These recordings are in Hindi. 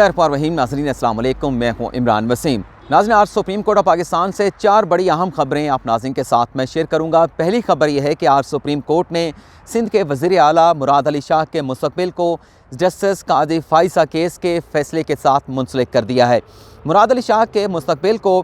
वहीम नाज़रीन अस्सलाम वालेकुम, मैं हूँ इमरान वसीम। नाज़रीन, आज सुप्रीम कोर्ट ऑफ पाकिस्तान से 4 बड़ी अहम खबरें आप नाज़रीन के साथ मैं शेयर करूँगा। पहली खबर यह है कि आज सुप्रीम कोर्ट ने सिंध के वज़ीर आला मुराद अली शाह के मुस्तक़बिल को जस्टिस काजी फ़ाइज़ा केस के फ़ैसले के साथ मुंसलिक कर दिया है। मुराद अली शाह के मुस्तक़बिल को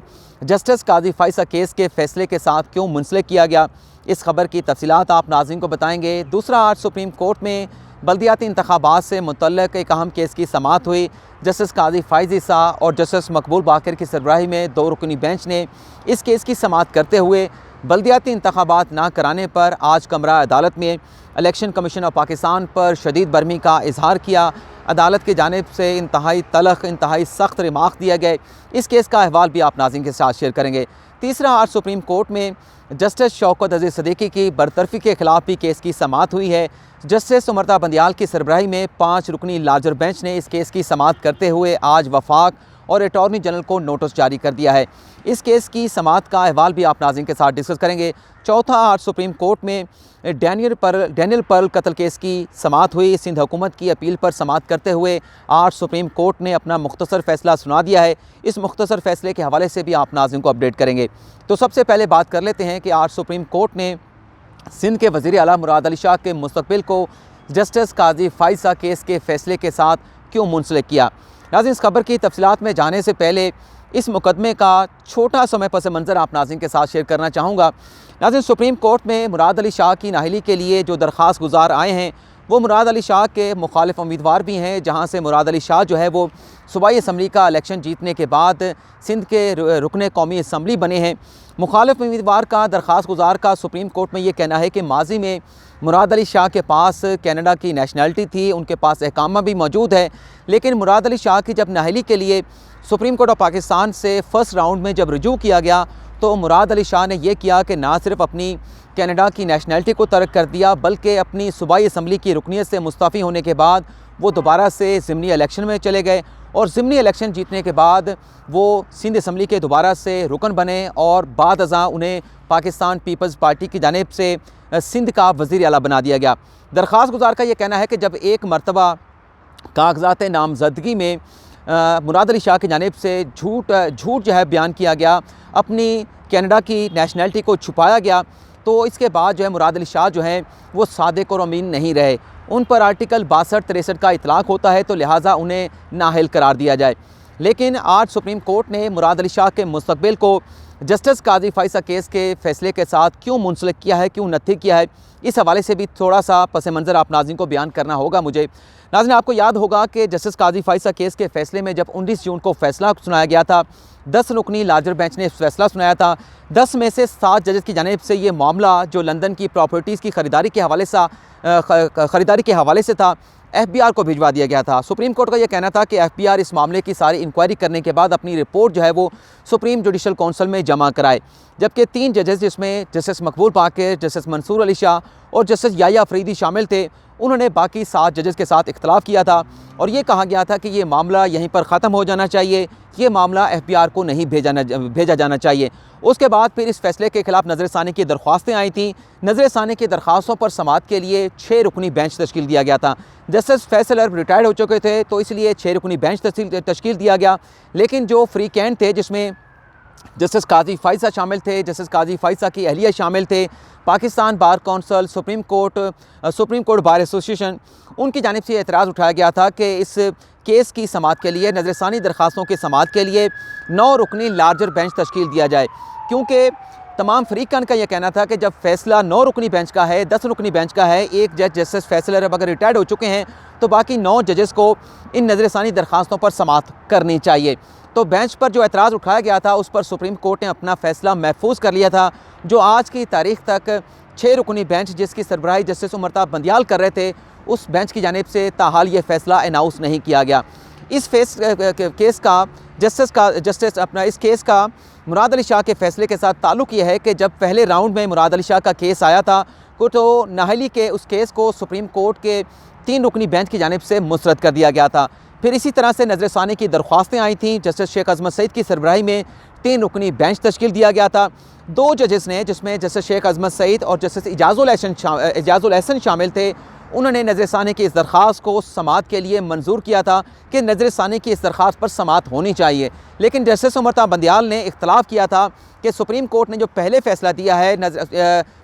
जस्टिस काजी फ़ाइज़ा केस के फ़ैसले के साथ क्यों मुंसलिक किया गया, इस खबर की तफ़सीलात आप नाज़रीन को बताएँगे। दूसरा, आज सुप्रीम कोर्ट में बल्दियाती इंतखाबात से मुतल्लिक़ एक अहम केस की समाअत हुई। जस्टिस काजी फ़ाइज़ा और जस्टिस मकबूल बाकर की सरबराही में 2 रुकनी बेंच ने इस केस की समाअत करते हुए बल्दियाती इंतखाबात ना कराने पर आज कमरा अदालत में इलेक्शन कमीशन ऑफ पाकिस्तान पर शदीद बरहमी का इजहार किया। अदालत की जानिब से इंतहाई तलख, इंतहाई सख्त रिमार्क दिया गया। इस केस का अहवाल भी आप नाज़रीन के साथ शेयर करेंगे। तीसरा, आज सुप्रीम कोर्ट में जस्टिस शौकत अज़ीज़ सिद्दीकी की बरतरफ़ी के ख़िलाफ़ भी केस की समाअत हुई है। जस्टिस उमरता बंदियाल की सरबराही में 5 रुकनी लार्जर बेंच ने इस केस की समाअत करते हुए आज वफाक और अटॉर्नी जनरल को नोटिस जारी कर दिया है। इस केस की समाअत का अहवाल भी आप नाज़रीन के साथ डिस्कस करेंगे। चौथा, आज सुप्रीम कोर्ट में डैनियल पर्ल कत्ल केस की समाअत हुई। सिंध हुकूमत की अपील पर समाअत करते हुए आज सुप्रीम कोर्ट ने अपना मुख्तसर फ़ैसला सुना दिया है। इस मुख्तसर फ़ैसले के हवाले से भी आप नाज़रीन को अपडेट करेंगे। तो सबसे पहले बात कर लेते हैं कि आज सुप्रीम कोर्ट ने सिंध के वज़ीर आला मुराद अली शाह के मुस्तक़बिल को जस्टिस काजी फ़ाइज़ा केस के फ़ैसले के साथ क्यों मुंसलिक किया। नाज़रीन, इस खबर की तफ़सीलात में जाने से पहले इस मुकदमे का छोटा समय पस मंज़र आप नाज़रीन के साथ शेयर करना चाहूँगा। नाज़रीन, सुप्रीम कोर्ट में मुराद अली शाह की नाअहली के लिए जो दरख्वास्त गुज़ार आए हैं वो मुराद अली शाह के मुखालिफ उम्मीदवार भी हैं, जहाँ से मुराद अली शाह जो है वो सूबाई असम्बली का इलेक्शन जीतने के बाद सिंध के रुकने कौमी असम्बली बने हैं। मुखालिफ उम्मीदवार का, दरख्वास्त गुज़ार का सुप्रीम कोर्ट में ये कहना है कि माजी में मुराद अली शाह के पास कनाडा की नेशनलिटी थी, उनके पास इकामा भी मौजूद है, लेकिन मुराद अली शाह की जब नाअहली के लिए सुप्रीम कोर्ट ऑफ पाकिस्तान से फ़र्स्ट राउंड में जब रुजू किया गया तो मुराद अली शाह ने यह किया कि ना सिर्फ अपनी कनाडा की नेशनलिटी को तर्क कर दिया, बल्कि अपनी सूबाई असम्बली की रुकनीत से मुस्तफ़ी होने के बाद वो दोबारा से ज़िमनी इलेक्शन में चले गए और ज़िमनी इलेक्शन जीतने के बाद वो सिंध असम्बली के दोबारा से रुकन बने और बाद अज़ां उन्हें पाकिस्तान पीपल्स पार्टी की जानिब से सिंध का वज़ीर आला बना दिया गया। दरख्वास्त गुज़ार का ये कहना है कि जब एक मरतबा कागज़ात नामज़दगी में मुराद अली शाह की जानिब से झूठ जो है बयान किया गया, अपनी कनाडा की नेशनलिटी को छुपाया गया, तो इसके बाद जो है मुराद अली शाह जो हैं वो सादिक और अमीन नहीं रहे। उन पर आर्टिकल 62-63 का इतलाक़ होता है, तो लिहाजा उन्हें नाअहल करार दिया जाए। लेकिन आज सुप्रीम कोर्ट ने मुराद अली शाह के मुस्तक़बिल को जस्टिस काजी फ़ाइज़ा केस के फ़ैसले के साथ क्यों मुंसलिक किया है, क्यों नत्थी किया है, इस हवाले से भी थोड़ा सा पस मंज़र आप नाज़रीन को बयान करना होगा मुझे। नाज़रीन, आपको याद होगा कि जस्टिस काजी फ़ाइज़ा केस के फ़ैसले में जब 19 जून को फ़ैसला सुनाया गया था, 10 रुकनी लार्जर बेंच ने फ़ैसला सुनाया था। 10 में से 7 जजेस की जानिब से ये मामला जो लंदन की प्रॉपर्टीज़ की ख़रीदारी के हवाले से था, FBI को भिजवा दिया गया था। सुप्रीम कोर्ट का यह कहना था कि FBI इस मामले की सारी इंक्वायरी करने के बाद अपनी रिपोर्ट जो है वो सुप्रीम जुडिशल काउंसिल में जमा कराए, जबकि 3 जजेस जिसमें जस्टिस मकबूल बाकर, जस्टिस मंसूर अली शाह और जस्टिस याह्या अफरीदी शामिल थे, उन्होंने बाकी 7 जजेस के साथ इख्तलाफ किया था और ये कहा गया था कि ये मामला यहीं पर ख़त्म हो जाना चाहिए, ये मामला FBI को नहीं भेजा जाना चाहिए। उसके बाद फिर इस फैसले के ख़िलाफ़ नज़रसानी की दरख्वास्तें आई थीं। नज़रसानी की दरख्वास्तों पर समाअत के लिए 6 रुकनी बेंच तश्कील दिया गया था। जस्टिस फैसल अरब रिटायर्ड हो चुके थे, तो इसलिए 6 रुकनी बेंच तश्कील दिया गया, लेकिन जो फ्री कैंड थे जिसमें जस्टिस काजी फ़ाइज़ा शामिल थे, जस्टिस काजी फ़ाइज़ा की अहलिया शामिल थे, Pakistan bar council, supreme court bar association, उनकी जानिब से एतराज़ उठाया गया था कि इस केस की समाअत के लिए, नज़रसानी दरख्वास्तों की समाअत के लिए 9 रुकनी लार्जर बेंच तश्कील दिया जाए, क्योंकि तमाम फ़रीक़ान का यह कहना था कि जब फ़ैसला 9 रुकनी बेंच का है, 10 रुकनी बेंच का है, एक जज जस्टिस फैसल अरब अगर रिटायर्ड हो चुके हैं तो बाकी 9 जजेस को इन नज़रसानी दरख्वास्तों पर समाअत करनी चाहिए। तो बेंच पर जो एतराज़ उठाया गया था उस पर सुप्रीम कोर्ट ने अपना फ़ैसला महफूज कर लिया था, जो आज की तारीख़ तक 6 रुकनी बेंच जिसकी सरबराही जस्टिस उमरता बंदियाल कर रहे थे, उस बेंच की जानिब से ताहाल ये फ़ैसला अनाउंस नहीं किया गया। इस केस का मुराद अली शाह के फ़ैसले के साथ ताल्लुक़ ये है कि जब पहले राउंड में मुराद अली शाह का केस आया था तो नाअहली के उस केस को सुप्रीम कोर्ट के 3 रुकनी बेंच की जानिब से मुस्तरद कर दिया गया था। फिर इसी तरह से नज़रसानी की दरख्वास्तें आई थीं। जस्टिस शेख अज़मत सईद की सरबराही में 3 रुकनी बेंच तश्कील दिया गया था। 2 जजेस ने, जिसमें जस्टिस शेख अज़मत सईद और जस्टिस इजाज़ुल एहसन शामिल थे, उन्होंने नज़रसानी की इस दरख्वास्त को समाअत के लिए मंजूर किया था कि नज़रसानी की इस दरख्वास्त पर समाअत होनी चाहिए। लेकिन जस्टिस उमर ता बंदियाल ने इख्तलाफ किया था कि सुप्रीम कोर्ट ने जो पहले फ़ैसला दिया है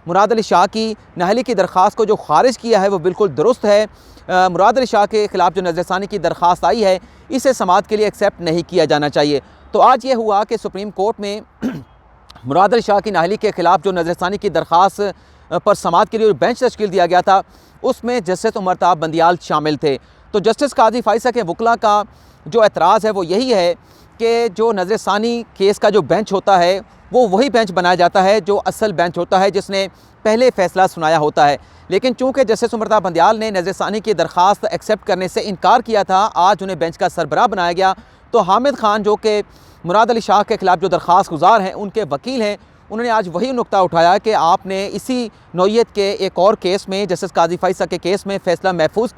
मुराद अली शाह की नाअहली की दरख्वास्त को जो खारिज किया है वो बिल्कुल दुरुस्त है। मुराद अली शाह के ख़िलाफ़ जो नज़रसानी की दरख्वास्त आई है इसे समाअत के लिए एक्सेप्ट नहीं किया जाना चाहिए। तो आज ये हुआ कि सुप्रीम कोर्ट में मुराद अली शाह की नाअहली के ख़िलाफ़ जो नज़रसानी की दरख्वास्त पर समाअत के लिए जो बेंच तश्कील दिया गया था उसमें जस्टिस उमर ता बंदियाल शामिल थे। तो जस्टिस काजी फ़ाइसा के वकला का जो एतराज़ है वो यही है कि जो नज़रसानी केस का जो बेंच होता है वो वही बेंच बनाया जाता है जो असल बेंच होता है जिसने पहले फ़ैसला सुनाया होता है। लेकिन चूँकि जस्टिस उमर ता बंदियाल ने नज़रसानी की दरख्वास्त एक्सेप्ट करने से इनकार किया था, आज उन्हें बेंच का सरबराह बनाया गया। तो हामिद खान जो कि मुराद अली शाह के ख़िलाफ़ जो दरख्वास्त गुजार हैं उनके वकील हैं, उन्होंने आज वही नुक्ता उठाया कि आपने इसी नौइयत के एक और केस में जस्टिस काजी फ़ाइसा के केस में फ़ैसला महफूज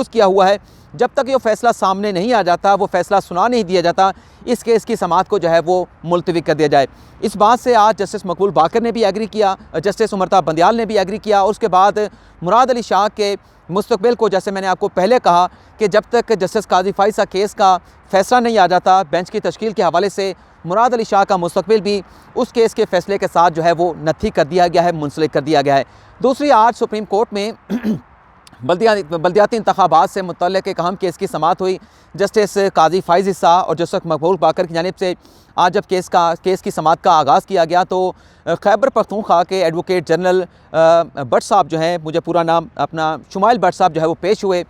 किया हुआ है। जब तक ये फ़ैसला सामने नहीं आ जाता, वो फ़ैसला सुना नहीं दिया जाता, इस केस की समाअत को जो है वो मुलतवी कर दिया जाए। इस बात से आज जस्टिस मकबूल बाकर ने भी एग्री किया, जस्टिस उमर ता बंदियाल ने भी एग्री किया। और उसके बाद मुराद अली शाह के मुस्तकबिल को, जैसे मैंने आपको पहले कहा कि जब तक जस्टिस काजी फ़ाइसा केस का फ़ैसला नहीं आ जाता, बेंच की तश्कील के हवाले से मुराद अली शाह का मुस्तकबिल भी उस केस के फ़ैसले के साथ जो है वो नथी कर दिया गया है, मुंसलिक कर दिया गया है। दूसरी, आज सुप्रीम कोर्ट में बल्दियाती इंतखाबात से मुतल्लिक़ एक अहम केस की समाअत हुई। जस्टिस काजी फ़ाइज़ ईसा और जस्टिस मकबूल बाकर की जानिब से आज जब केस की समाअत का आगाज़ किया गया तो खैबर पख्तूनख्वा के एडवोकेट जनरल भट्ट साहब जो हैं, मुझे पूरा नाम अपना शुमाइल भट्ट साहब जो है वो पेश हुए।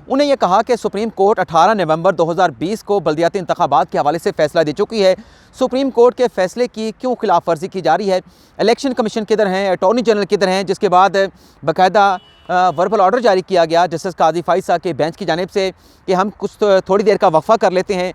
उन्हें यह कहा कि सुप्रीम कोर्ट 18 नवंबर 2020 को बल्दियाती इंतखाबात के हवाले से फ़ैसला दे चुकी है। सुप्रीम कोर्ट के फ़ैसले की क्यों खिलाफ वर्जी की जा रही है? इलेक्शन कमीशन किधर हैं, अटॉर्नी जनरल किधर हैं? जिसके बाद बाकायदा वर्बल ऑर्डर जारी किया गया जस्टिस काजी फ़ाइसा के बेंच की जानिब से कि हम कुछ थोड़ी देर का वक्फ़ा कर लेते हैं।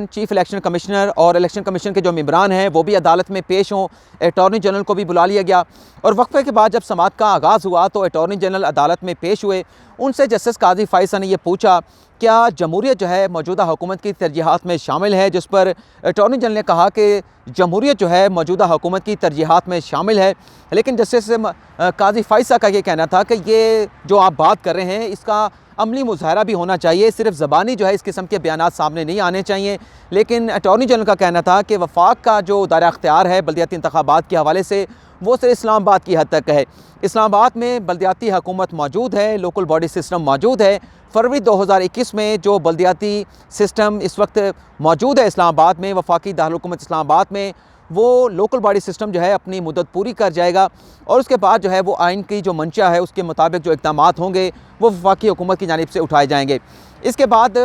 चीफ इलेक्शन कमिश्नर और इलेक्शन कमीशन के जो मेंबरान हैं वो भी अदालत में पेश हों। अटॉर्नी जनरल को भी बुला लिया गया और वक्फ़े के बाद जब समाअत का आगाज़ हुआ तो अटॉर्नी जनरल अदालत में पेश हुए। उनसे जस्टिस काजी फ़ाइसा ने यह पूछा क्या जमहूरियत जो है मौजूदा हुकूमत की तरजीहात में शामिल है, जिस पर अटॉर्नी जनरल ने कहा कि जमहूरियत जो है मौजूदा हुकूमत की तरजीहात में शामिल है। लेकिन जस्टिस काजी फ़ाइसा का ये कहना था कि ये जो आप बात कर रहे हैं इसका अमली मुज़ाहरा भी होना चाहिए, सिर्फ ज़बानी जो है इस किस्म के बयानात सामने नहीं आने चाहिए। लेकिन अटॉर्नी जनरल का कहना था कि वफाक का जो दायरा अख्तियार है बल्दियाती इंतखाबात के हवाले से वो सिर्फ इस्लामाबाद की हद तक है। इस्लामाबाद में बल्दियाती हुकूमत मौजूद है, लोकल बॉडी सिस्टम मौजूद है। फरवरी 2021 में जो बल्दियाती सिस्टम इस वक्त मौजूद है इस्लामाबाद में, वफाकी दारुल-हुकूमत इस्लामाबाद में, वो लोकल बॉडी सिस्टम जो है अपनी मुद्दत पूरी कर जाएगा और उसके बाद जो है वो आइन की जो मंशा है उसके मुताबिक जो इक़दामात होंगे वो वफाकी हुकूमत की जानिब से उठाए जाएंगे। इसके बाद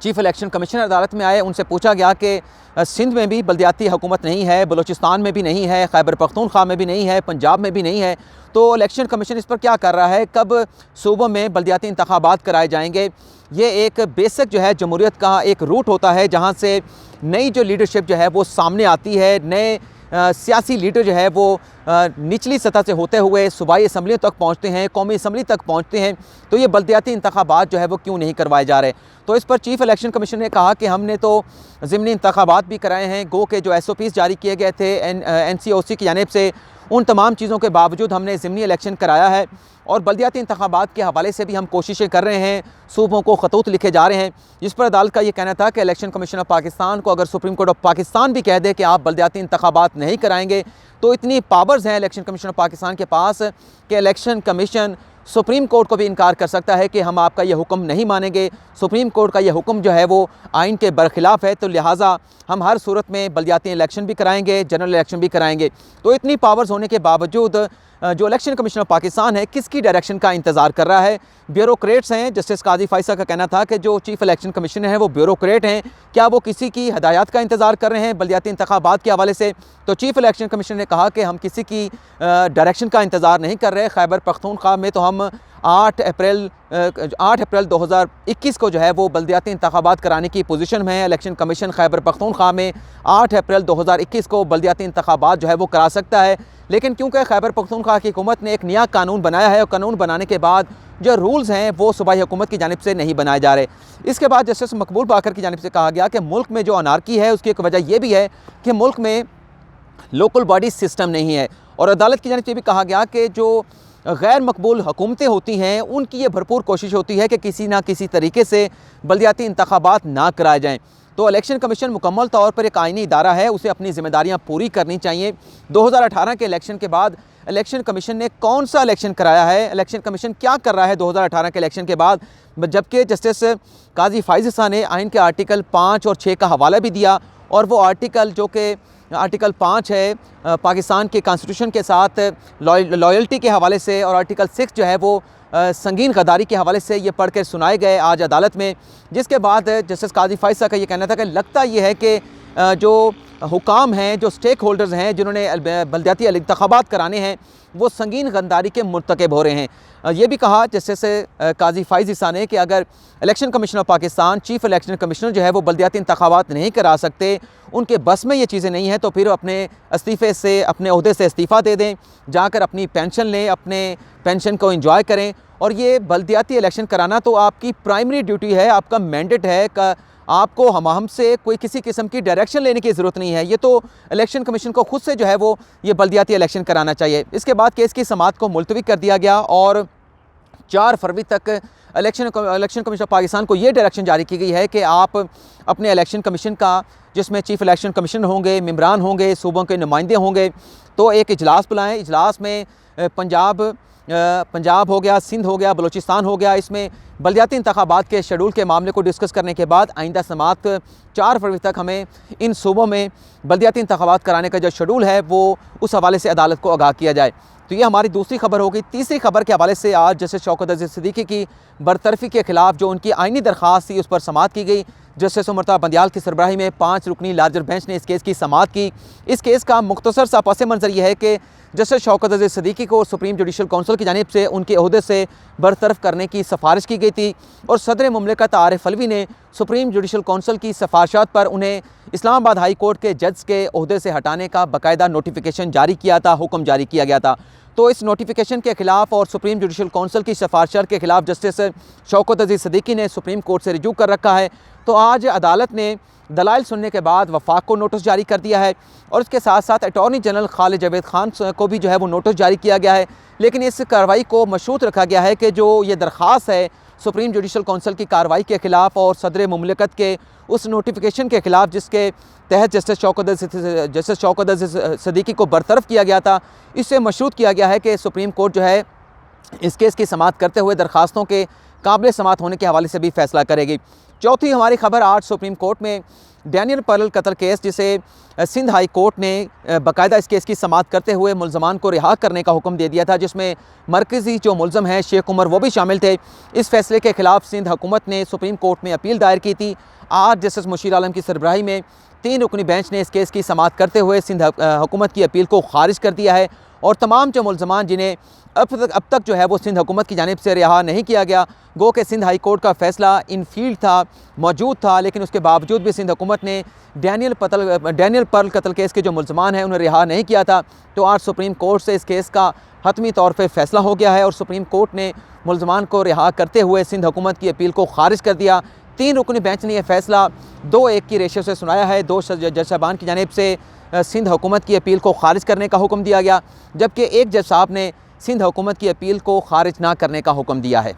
चीफ इलेक्शन कमिश्नर अदालत में आए, उनसे पूछा गया कि सिंध में भी बल्दियाती हुकूमत नहीं है, बलूचिस्तान में भी नहीं है, खैबर पख्तूनख्वा में भी नहीं है, पंजाब में भी नहीं है, तो इलेक्शन कमीशन इस पर क्या कर रहा है, कब सूबों में बल्दियाती इंतखाबात कराए जाएंगे? ये एक बेसिक जो है जमहूरियत का एक रूट होता है जहाँ से नई जो लीडरशिप जो है वो सामने आती है, नए सियासी लीडर जो है वो निचली सतह से होते हुए सूबाई असम्बलियों तक पहुँचते हैं, कौमी असम्बली तक पहुँचते हैं। तो ये बल्दियाती इंतखाबात जो है वो क्यों नहीं करवाए जा रहे? तो इस पर चीफ इलेक्शन कमीशन ने कहा कि हमने तो ज़िमनी इंतखाबात भी कराए हैं, गो के जो SOPs जारी किए गए थे NCOC की जानिब से, उन तमाम चीज़ों के बावजूद हमने ज़िमनी इलेक्शन कराया है और बल्दियाती इंतखाबात के हवाले से भी हम कोशिशें कर रहे हैं, सूबों को ख़तूत लिखे जा रहे हैं। जिस पर अदालत का ये कहना था कि इलेक्शन कमीशन ऑफ पाकिस्तान को अगर सुप्रीम कोर्ट ऑफ पाकिस्तान भी कह दे कि आप बल्दियाती इंतखाबात नहीं कराएंगे तो इतनी पावर्स हैं इलेक्शन कमीशन ऑफ पाकिस्तान के पास कि इलेक्शन कमीशन सुप्रीम कोर्ट को भी इनकार कर सकता है कि हम आपका ये हुक्म नहीं मानेंगे। सुप्रीम कोर्ट का ये हुक्म जो है वो आइन के बरखिलाफ़ है, तो लिहाजा हम हर सूरत में बल्दियाती इलेक्शन भी कराएंगे, जनरल इलेक्शन भी कराएंगे। तो इतनी पावर्स होने के बावजूद जो इलेक्शन कमीशन ऑफ पाकिस्तान है किसकी डायरेक्शन का इंतज़ार कर रहा है? ब्यूरोक्रेट्स हैं। जस्टिस काजी फ़ाइसा का कहना था कि जो चीफ इलेक्शन कमीशन है वो ब्यूरोक्रेट हैं, क्या वो किसी की हदायत का इंतज़ार कर रहे हैं बल्दियाती इंतखाबात के हवाले से? तो चीफ इलेक्शन कमीशन ने कहा कि हम किसी की डायरेक्शन का इंतज़ार नहीं कर रहे। खैबर पख्तूनख्वा में तो हम 8 अप्रैल 2021 को जो है वो बल्दियाती इंतखाबात कराने की पोजीशन में है। इलेक्शन कमीशन खैबर पख्तूनख्वा में 8 अप्रैल 2021 को बल्दियाती इंतखाबात जो है वो करा सकता है, लेकिन क्योंकि खैबर पख्तूनख्वा की हुकूमत ने एक नया कानून बनाया है और कानून बनाने के बाद जो रूल्स हैं वो सूबाई हुकूमत की जानिब से नहीं बनाए जा रहे। इसके बाद जस्टिस मकबूल बाकर की जानिब से कहा गया कि मुल्क में जो अनारकी है उसकी एक वजह यह भी है कि मुल्क में लोकल बॉडी सिस्टम नहीं है। और अदालत की जानिब से भी कहा गया कि जो गैर मकबूल हुकूमतें होती हैं उनकी ये भरपूर कोशिश होती है कि किसी ना किसी तरीके से बल्दियाती इंतखाबात ना कराए जाएँ। तो इलेक्शन कमीशन मुकम्मल तौर पर एक आईनी इदारा है, उसे अपनी ज़िम्मेदारियाँ पूरी करनी चाहिए। 2018 के इलेक्शन के बाद इलेक्शन कमीशन ने कौन सा इलेक्शन कराया है, इलेक्शन कमीशन क्या कर रहा है 2018 के इलेक्शन के बाद, जबकि जस्टिस काजी फ़ाइज़ ईसा ने आइन के आर्टिकल 5 और 6 का हवाला भी दिया, और वो आर्टिकल जो कि आर्टिकल 5 है पाकिस्तान के कॉन्स्टिट्यूशन के साथ लॉयल्टी के हवाले से, और आर्टिकल 6 जो है वो संगीन गद्दारी के हवाले से ये पढ़ कर सुनाए गए आज अदालत में। जिसके बाद जस्टिस काजी फ़ाइज़ ईसा का ये कहना था कि लगता ये है कि जो हुकाम हैं, जो स्टेक होल्डर्स हैं, जिन्होंने बल्दियाती इंतखाबात कराने हैं, वो संगीन गद्दारी के मुर्तकब हो रहे हैं। ये भी कहा जस्टिस काजी फ़ाइज़ ईसा ने कि अगर election commission of Pakistan, chief election commissioner जो है वो बल्दियाती इंतखाबात नहीं करा सकते, उनके बस में ये चीज़ें नहीं हैं, तो फिर अपने इस्तीफ़े से, अपने ओहदे से इस्तीफ़ा दे दें, जाकर अपनी पेंशन लें, अपने पेंशन को एंजॉय करें। और ये बल्दियाती इलेक्शन कराना तो आपकी प्राइमरी ड्यूटी है, आपका मैंडेट है। आपको हमसे कोई किसी किस्म की डायरेक्शन लेने की ज़रूरत नहीं है, ये तो इलेक्शन कमीशन को खुद से जो है वो ये बल्दियाती इलेक्शन कराना चाहिए। इसके बाद केस की समाअत को मुलतवी कर दिया गया और 4 फरवरी तक इलेक्शन कमीशन ऑफ पाकिस्तान को ये डायरेक्शन जारी की गई है कि आप अपने इलेक्शन कमीशन का, जिसमें चीफ़ इलेक्शन कमिश्नर होंगे, मेम्बरान होंगे, सूबों के नुमाइंदे होंगे, तो एक इजलास बुलाएँ। इजलास में पंजाब हो गया, सिंध हो गया, बलूचिस्तान हो गया, इसमें बल्दियाती इंतखाबात के शेड्यूल के मामले को डिस्कस करने के बाद आइंदा समाअत 4 फरवरी तक हमें इन सूबों में बल्दियाती इंतखाबात कराने का जो शेड्यूल है वो उस हवाले से अदालत को आगाह किया जाए। तो ये हमारी दूसरी खबर होगी। तीसरी खबर के हवाले से आज जस्टिस शौकत अजीज़ सिद्दीकी की बरतरफ़ी के ख़िलाफ़ जो उनकी आइनी दरख्वास्त थी उस पर समाअत की गई। जस्टिस उमर ताब बंदियाल की सरबराही में 5 रुकनी लार्जर बेंच ने इस केस की समाअत की। इस केस का मुख्तसर सा पस मंज़र यह है कि जस्टिस शौकत अजीज़ सिद्दीकी को सुप्रीम जुडिशल काउंसिल की जानिब से उनके ओहदे से बरतरफ करने की सिफारिश की गई थी, और सदर मुमलिकत आरिफ अलवी ने सुप्रीम जुडिशल काउंसिल की सिफारिशात पर उन्हें इस्लामाबाद हाई कोर्ट के जज के ओहदे से हटाने का बाकायदा नोटिफिकेशन जारी किया था, हुक्म जारी किया गया था। तो इस नोटिफिकेशन के ख़िलाफ़ और सुप्रीम जुडिशल काउंसिल की सिफारिशात के ख़िलाफ़ जस्टिस शौकत अजीज़ सिद्दीकी ने सुप्रीम कोर्ट से रिजू कर रखा है। तो आज अदालत ने दलाइल सुनने के बाद वफाक को नोटिस जारी कर दिया है, और उसके साथ साथ अटॉर्नी जनरल खालिद जावेद खान को भी जो है वो नोटिस जारी किया गया है। लेकिन इस कार्रवाई को मशरूत रखा गया है कि जो ये दरख्वास्त है सुप्रीम जुडिशल काउंसिल की कार्रवाई के ख़िलाफ़ और सदर मुमलिकत के उस नोटिफिकेशन के ख़िलाफ़ जिसके तहत जस्टिस शौकत अजीज़ सिद्दीकी को बरतरफ किया गया था, इससे मशरूत किया गया है कि सुप्रीम कोर्ट जो है इस केस की समाअत करते हुए दरख्वास्तों के काबिल समाअत होने के हवाले से भी फैसला करेगी। चौथी हमारी खबर, आज सुप्रीम कोर्ट में डैनियल पर्ल कत्ल केस, जिसे सिंध हाई कोर्ट ने बाकायदा इस केस की समाअत करते हुए मुल्ज़मान को रिहा करने का हुक्म दे दिया था, जिसमें मरकज़ी जो मुल्ज़म है शेख उमर वो भी शामिल थे। इस फैसले के ख़िलाफ़ सिंध हुकूमत ने सुप्रीम कोर्ट में अपील दायर की थी। आज जस्टिस मुशीर आलम की सरबराही में 3 रुकनी बेंच ने इस केस की समाअत करते हुए सिंध हुकूमत की अपील को खारिज कर दिया है, और तमाम जो मुल्ज़मान जिन्हें अब तक जो है वो सिंध हुकूमत की जानिब से रिहा नहीं किया गया, गो कि सिंध हाई कोर्ट का फ़ैसला इन फील्ड था, मौजूद था, लेकिन उसके बावजूद भी सिंध हुकूमत ने डैनियल पर्ल कत्ल केस के जो मुल्ज़मान हैं उन्हें रिहा नहीं किया था। तो आज सुप्रीम कोर्ट से इस केस का हतमी तौर पर फ़ैसला हो गया है, और सुप्रीम कोर्ट ने मुल्ज़मान को रिहा करते हुए सिंध हुकूमत की अपील को खारिज कर दिया। 3 रुकनी बेंच ने यह फ़ैसला 2-1 की रेशो से सुनाया है। 2 जज साहबान की जानिब से सिंध हुकूमत की अपील को खारिज करने का हुक्म दिया गया, जबकि 1 जज साहब ने सिंध हुकूमत की अपील को खारिज ना करने का हुक्म दिया है।